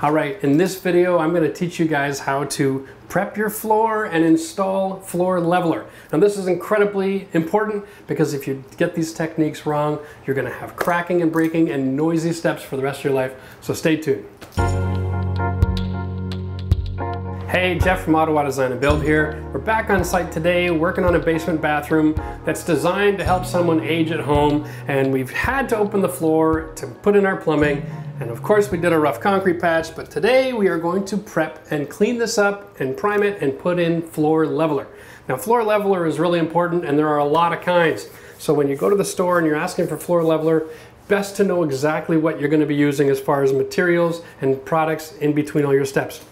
All right, in this video, I'm going to teach you guys how to prep your floor and install floor leveler. Now this is incredibly important because if you get these techniques wrong, you're going to have cracking and breaking and noisy steps for the rest of your life. So stay tuned. Hey, Jeff from Ottawa Design and Build here. We're back on site today working on a basement bathroom that's designed to help someone age at home, and we've had to open the floor to put in our plumbing. And of course we did a rough concrete patch, but today we are going to prep and clean this up and prime it and put in floor leveler. Now floor leveler is really important and there are a lot of kinds. So when you go to the store and you're asking for floor leveler, best to know exactly what you're going to be using as far as materials and products in between all your steps.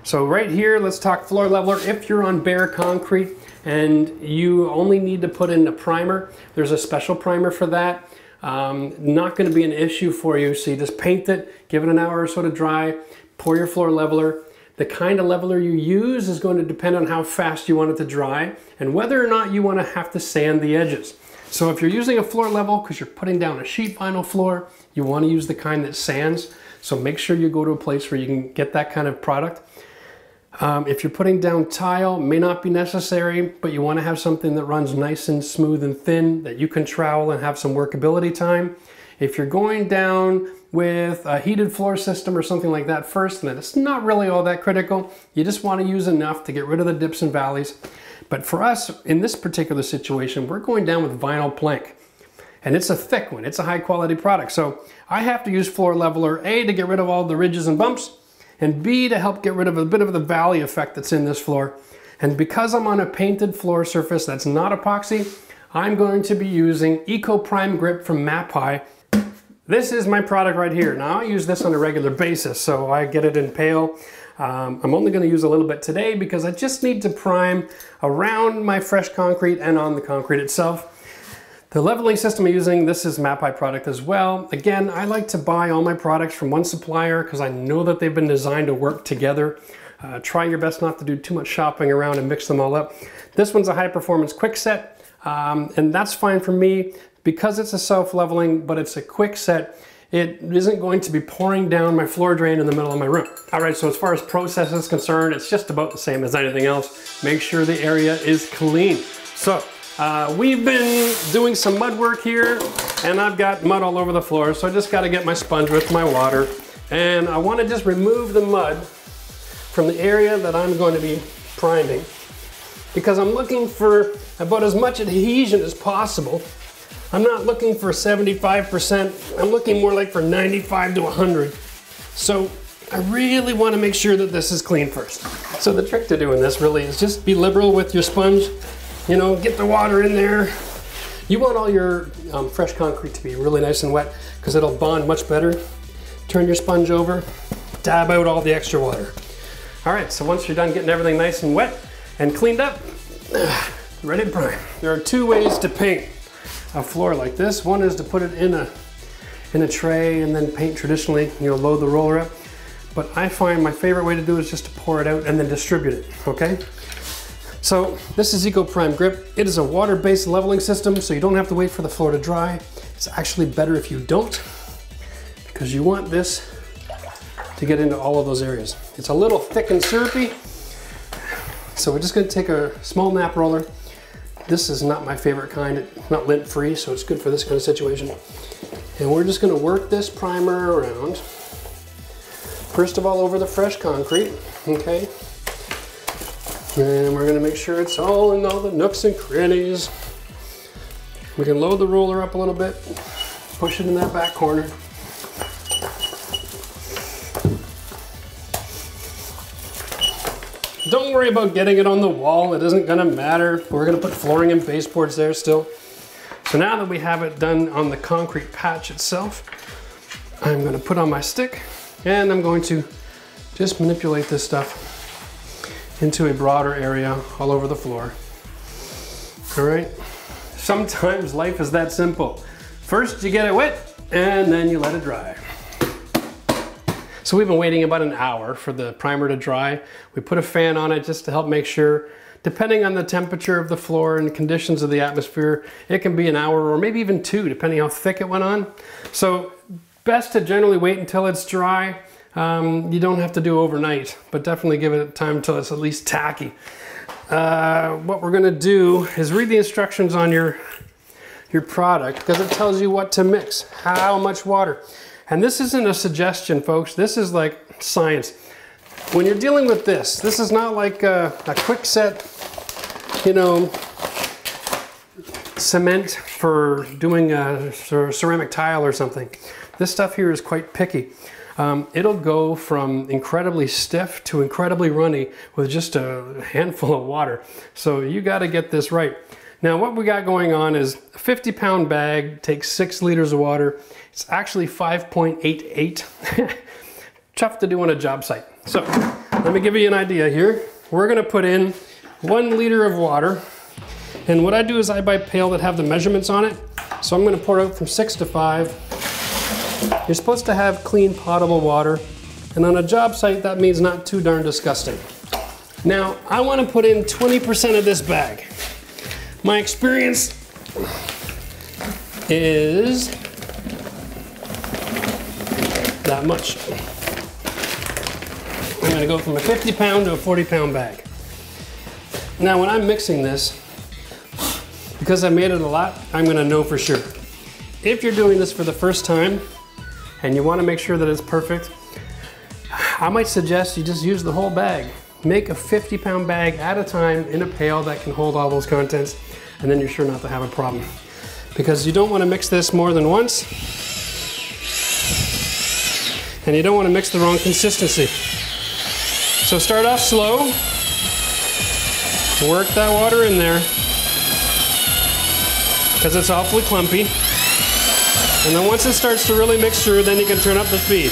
So right here, let's talk floor leveler. If you're on bare concrete and you only need to put in a primer, there's a special primer for that. Not going to be an issue for you, so you just paint it, give it an hour or so to dry, pour your floor leveler. The kind of leveler you use is going to depend on how fast you want it to dry and whether or not you want to have to sand the edges. So if you're using a floor level because you're putting down a sheet vinyl floor, you want to use the kind that sands. So make sure you go to a place where you can get that kind of product. If you're putting down tile, may not be necessary, but you want to have something that runs nice and smooth and thin that you can trowel and have some workability time. If you're going down with a heated floor system or something like that first, then it's not really all that critical. You just want to use enough to get rid of the dips and valleys. But for us, in this particular situation, we're going down with vinyl plank. And it's a thick one, it's a high quality product. So I have to use floor leveler, A, to get rid of all the ridges and bumps, and B, to help get rid of a bit of the valley effect that's in this floor. And because I'm on a painted floor surface that's not epoxy, I'm going to be using Eco Prime Grip from Mapai. This is my product right here. Now I use this on a regular basis, so I get it in pail. I'm only going to use a little bit today because I just need to prime around my fresh concrete and on the concrete itself. The leveling system I'm using, this is Mapai product as well. Again, I like to buy all my products from one supplier because I know that they've been designed to work together. Try your best not to do too much shopping around and mix them all up. This one's a high performance quick set, and that's fine for me because it's a self-leveling, but it's a quick set. It isn't going to be pouring down my floor drain in the middle of my room. All right, so as far as process is concerned, it's just about the same as anything else. Make sure the area is clean. So, we've been doing some mud work here and I've got mud all over the floor, so I just got to get my sponge with my water, and I want to just remove the mud from the area that I'm going to be priming because I'm looking for about as much adhesion as possible. I'm not looking for 75%, I'm looking more like for 95 to 100. So I really want to make sure that this is clean first. So the trick to doing this really is just be liberal with your sponge. You know, get the water in there. You want all your fresh concrete to be really nice and wet because it'll bond much better. Turn your sponge over, dab out all the extra water. All right, so once you're done getting everything nice and wet and cleaned up, ready to prime. There are two ways to paint a floor like this. One is to put it in a tray and then paint traditionally, you know, load the roller up. But I find my favorite way to do it is just to pour it out and then distribute it, okay? So this is Eco Prime Grip. It is a water-based leveling system, so you don't have to wait for the floor to dry. It's actually better if you don't, because you want this to get into all of those areas. It's a little thick and syrupy, so we're just going to take a small nap roller. This is not my favorite kind. It's not lint-free, so it's good for this kind of situation. And we're just going to work this primer around. First of all, over the fresh concrete, okay? And we're going to make sure it's all in all the nooks and crannies. We can load the roller up a little bit, push it in that back corner. Don't worry about getting it on the wall, it isn't going to matter. We're going to put flooring and baseboards there still. So now that we have it done on the concrete patch itself, I'm going to put on my stick and I'm going to just manipulate this stuff into a broader area all over the floor. All right, sometimes life is that simple. First you get it wet and then you let it dry. So we've been waiting about an hour for the primer to dry. We put a fan on it just to help make sure, depending on the temperature of the floor and conditions of the atmosphere, it can be an hour or maybe even two, depending how thick it went on. So best to generally wait until it's dry. You don't have to do overnight, but definitely give it time until it's at least tacky. What we're gonna do is read the instructions on your product, because it tells you what to mix, how much water. And this isn't a suggestion, folks. This is like science. When you're dealing with this is not like a quick set, you know, cement for doing a ceramic tile or something. This stuff here is quite picky. It'll go from incredibly stiff to incredibly runny with just a handful of water. So you got to get this right. Now what we got going on is a 50-pound bag takes 6 liters of water. It's actually 5.88. Tough to do on a job site. So let me give you an idea here. We're gonna put in 1 liter of water. And what I do is I buy pail that have the measurements on it. So I'm gonna pour out from 6 to 5. You're supposed to have clean, potable water. And on a job site, that means not too darn disgusting. Now, I wanna put in 20% of this bag. My experience is that much. I'm gonna go from a 50-pound to a 40-pound bag. Now, when I'm mixing this, because I made it a lot, I'm gonna know for sure. If you're doing this for the first time and you wanna make sure that it's perfect, I might suggest you just use the whole bag. Make a 50-pound bag at a time in a pail that can hold all those contents, and then you're sure not to have a problem. Because you don't want to mix this more than once, and you don't want to mix the wrong consistency. So start off slow, work that water in there, because it's awfully clumpy. And then once it starts to really mix through, then you can turn up the speed.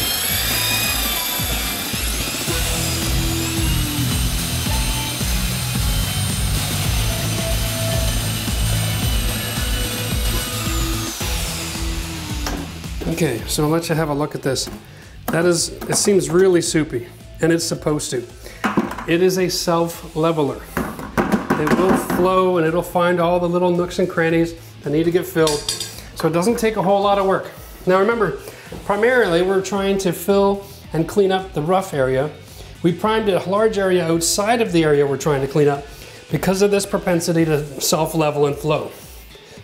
Okay, so I'll let you have a look at this. It seems really soupy, and it's supposed to. It is a self-leveler. It will flow and it'll find all the little nooks and crannies that need to get filled. So it doesn't take a whole lot of work. Now remember, primarily we're trying to fill and clean up the rough area. We primed a large area outside of the area we're trying to clean up because of this propensity to self-level and flow.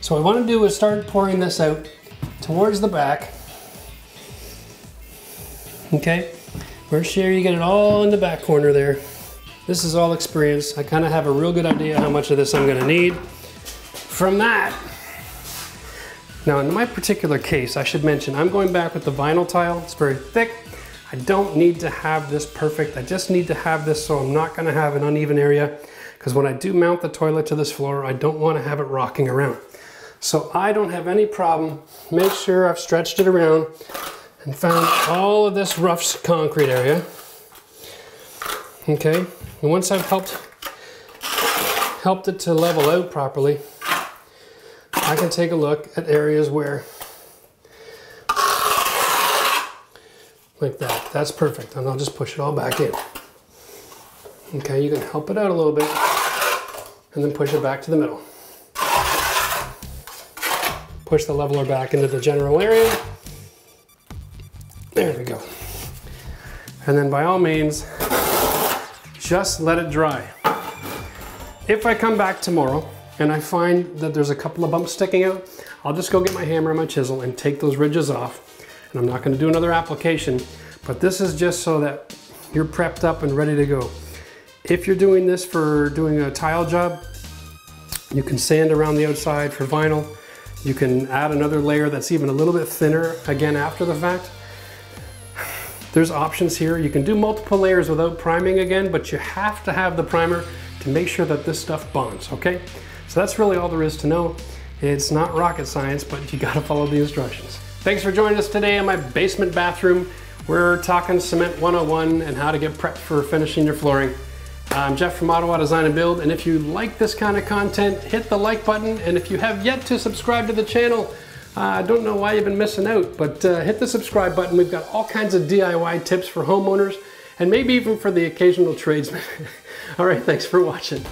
So what I want to do is start pouring this out towards the back. Okay, make sure you get it all in the back corner there. This is all experience. I kind of have a real good idea how much of this I'm going to need. From that, now in my particular case, I should mention, I'm going back with the vinyl tile. It's very thick. I don't need to have this perfect. I just need to have this so I'm not going to have an uneven area, because when I do mount the toilet to this floor, I don't want to have it rocking around. So I don't have any problem. Make sure I've stretched it around and found all of this rough concrete area. Okay, and once I've helped it to level out properly, I can take a look at areas where, like that, that's perfect, and I'll just push it all back in. Okay, you can help it out a little bit, and then push it back to the middle. Push the leveler back into the general area. There we go. And then by all means, just let it dry. If I come back tomorrow and I find that there's a couple of bumps sticking out, I'll just go get my hammer and my chisel and take those ridges off. And I'm not going to do another application, but this is just so that you're prepped up and ready to go. If you're doing this for doing a tile job, you can sand around the outside for vinyl. You can add another layer that's even a little bit thinner, again, after the fact. There's options here. You can do multiple layers without priming again, but you have to have the primer to make sure that this stuff bonds, okay? So that's really all there is to know. It's not rocket science, but you gotta follow the instructions. Thanks for joining us today in my basement bathroom. We're talking Cement 101 and how to get prepped for finishing your flooring. I'm Jeff from Ottawa Design and Build, and if you like this kind of content, hit the like button, and if you have yet to subscribe to the channel, I don't know why you've been missing out, but hit the subscribe button. We've got all kinds of DIY tips for homeowners, and maybe even for the occasional tradesman. All right, thanks for watching.